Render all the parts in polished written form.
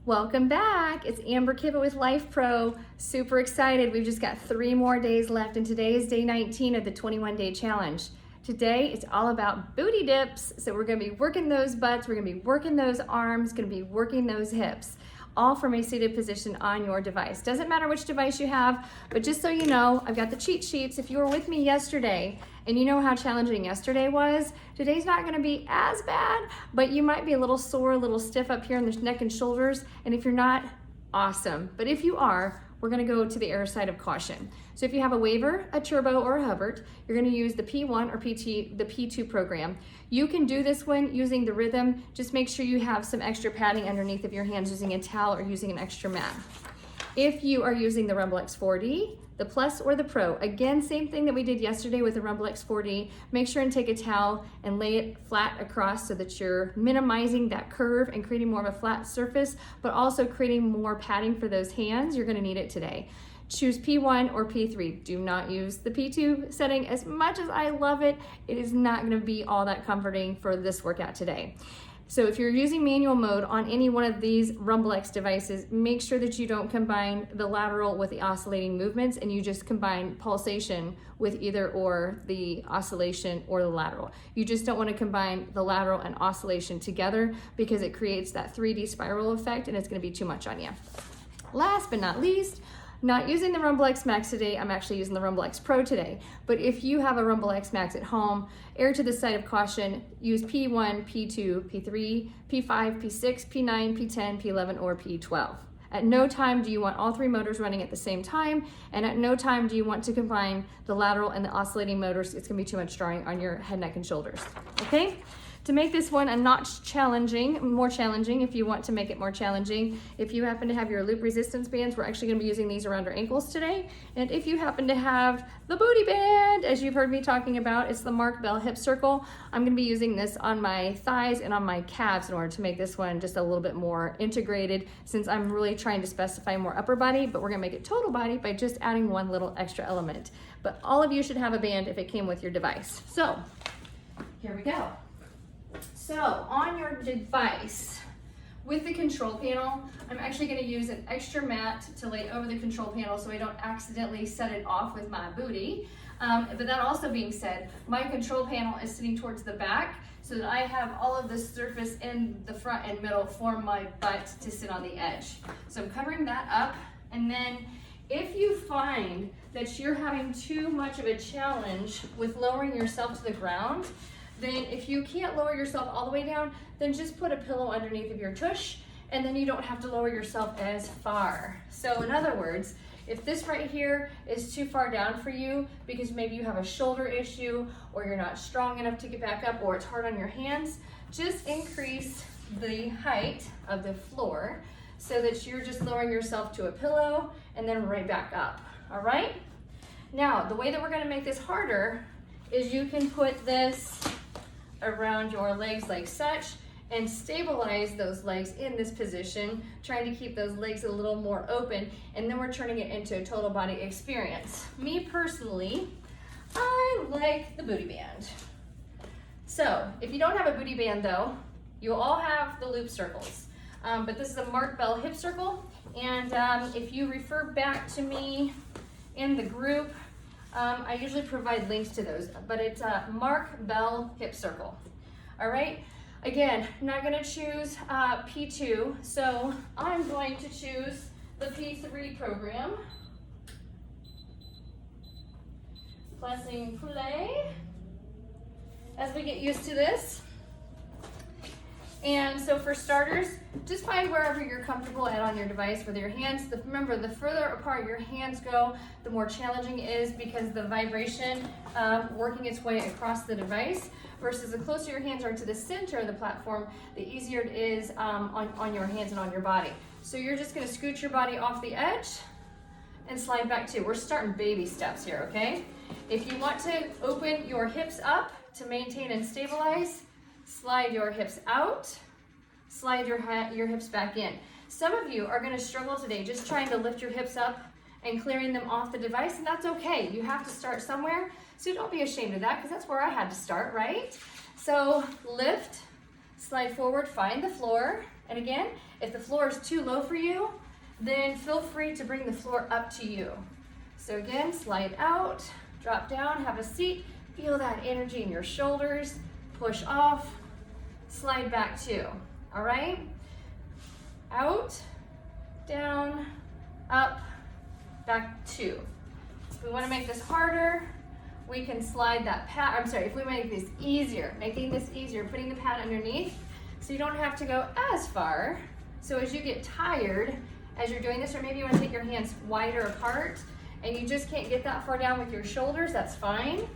Welcome back. It's Amber Kibbe with Life Pro. Super excited. We've just got 3 more days left, and today is day 19 of the 21-day challenge. Today it's all about booty dips. So we're going to be working those butts, we're going to be working those arms, going to be working those hips, all from a seated position on your device. Doesn't matter which device you have, but just so you know, I've got the cheat sheets. If you were with me yesterday and you know how challenging yesterday was, today's not going to be as bad, but you might be a little sore, a little stiff up here in the neck and shoulders. And if you're not, awesome. But if you are, we're going to go to the air side of caution. So if you have a Waver, a Turbo, or a Hubbard, you're going to use the P1 or the P2 program. You can do this one using the Rhythm. Just make sure you have some extra padding underneath of your hands using a towel or using an extra mat. If you are using the Rumble X4D, the Plus, or the Pro, again, same thing that we did yesterday with the Rumble X4D. Make sure and take a towel and lay it flat across so that you're minimizing that curve and creating more of a flat surface, but also creating more padding for those hands. You're gonna need it today. Choose P1 or P3. Do not use the P2 setting. As much as I love it, it is not gonna be all that comforting for this workout today. So if you're using manual mode on any one of these Rumble X devices, make sure that you don't combine the lateral with the oscillating movements, and you just combine pulsation with either or the oscillation or the lateral. You just don't want to combine the lateral and oscillation together because it creates that 3D spiral effect and it's going to be too much on you. Last but not least, not using the Rumble X Max today, I'm actually using the Rumble X Pro today. But if you have a Rumble X Max at home, err to the side of caution, use P1, P2, P3, P5, P6, P9, P10, P11, or P12. At no time do you want all 3 motors running at the same time, and at no time do you want to combine the lateral and the oscillating motors. It's gonna be too much drawing on your head, neck, and shoulders, okay? To make this one a notch challenging, more challenging if you want to make it more challenging, if you happen to have your loop resistance bands, we're actually gonna be using these around our ankles today. And if you happen to have the booty band, as you've heard me talking about, it's the Mark Bell Hip Circle. I'm gonna be using this on my thighs and on my calves in order to make this one just a little bit more integrated, since I'm really trying to specify more upper body, but we're gonna make it total body by just adding one little extra element. But all of you should have a band if it came with your device. So, here we go. So on your device, with the control panel, I'm actually going to use an extra mat to lay over the control panel so I don't accidentally set it off with my booty. But that also being said, my control panel is sitting towards the back so that I have all of the surface in the front and middle for my butt to sit on the edge. So I'm covering that up, and then if you find that you're having too much of a challenge with lowering yourself to the ground, then if you can't lower yourself all the way down, then just put a pillow underneath of your tush, and then you don't have to lower yourself as far. So in other words, if this right here is too far down for you because maybe you have a shoulder issue or you're not strong enough to get back up or it's hard on your hands, just increase the height of the floor so that you're just lowering yourself to a pillow and then right back up, all right? Now, the way that we're gonna make this harder is you can put this around your legs like such and stabilize those legs in this position, trying to keep those legs a little more open, and then we're turning it into a total body experience. Me personally, I like the booty band. So if you don't have a booty band though, you'll all have the loop circles. But this is a Mark Bell Hip Circle, and if you refer back to me in the group, I usually provide links to those, but it's a Mark Bell Hip Circle. All right, again, I'm not gonna choose P2, so I'm going to choose the P3 program. Pressing play as we get used to this. And so for starters, just find wherever you're comfortable at on your device with your hands. Remember, the further apart your hands go, the more challenging it is because the vibration working its way across the device, versus the closer your hands are to the center of the platform, the easier it is on your hands and on your body. So you're just gonna scoot your body off the edge and slide back to. We're starting baby steps here, okay? If you want to open your hips up to maintain and stabilize, slide your hips out, slide your hips back in. Some of you are gonna struggle today just trying to lift your hips up and clearing them off the device, and that's okay. You have to start somewhere, so don't be ashamed of that, because that's where I had to start, right? So lift, slide forward, find the floor, And again, if the floor is too low for you, then feel free to bring the floor up to you. So again, slide out, drop down, have a seat, feel that energy in your shoulders, push off, slide back two, all right? Out, down, up, back two. If we wanna make this harder, we can slide that pad, if we make this easier, making this easier, putting the pad underneath, so you don't have to go as far. So as you get tired, as you're doing this, or maybe you wanna take your hands wider apart, and you just can't get that far down with your shoulders, that's fine.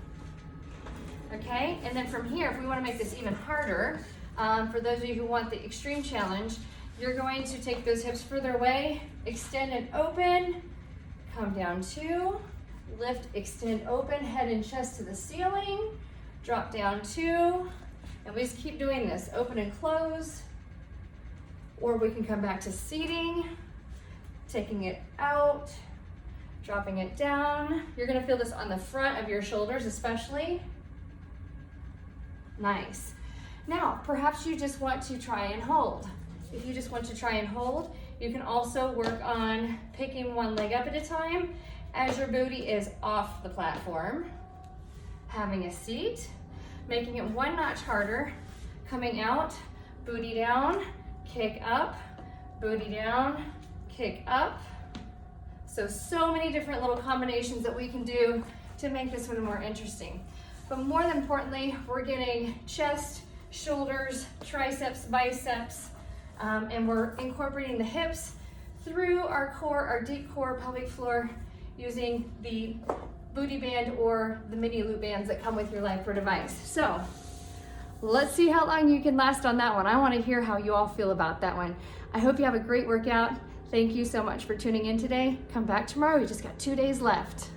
Okay, and then from here, if we wanna make this even harder, for those of you who want the extreme challenge, you're going to take those hips further away, extend and open, come down two, lift, extend, open, head and chest to the ceiling, drop down two, and we just keep doing this, open and close, or we can come back to seating, taking it out, dropping it down. You're gonna feel this on the front of your shoulders especially. Nice. Now, perhaps you just want to try and hold. If you just want to try and hold, you can also work on picking one leg up at a time as your booty is off the platform, having a seat, making it one notch harder, coming out, booty down, kick up, booty down, kick up. So many different little combinations that we can do to make this one more interesting. But more than importantly, we're getting chest, shoulders, triceps, biceps, and we're incorporating the hips through our core, our deep core, pelvic floor, using the booty band or the mini loop bands that come with your LifePro device. So let's see how long you can last on that one. I want to hear how you all feel about that one. I hope you have a great workout. Thank you so much for tuning in today. Come back tomorrow. We just got 2 days left.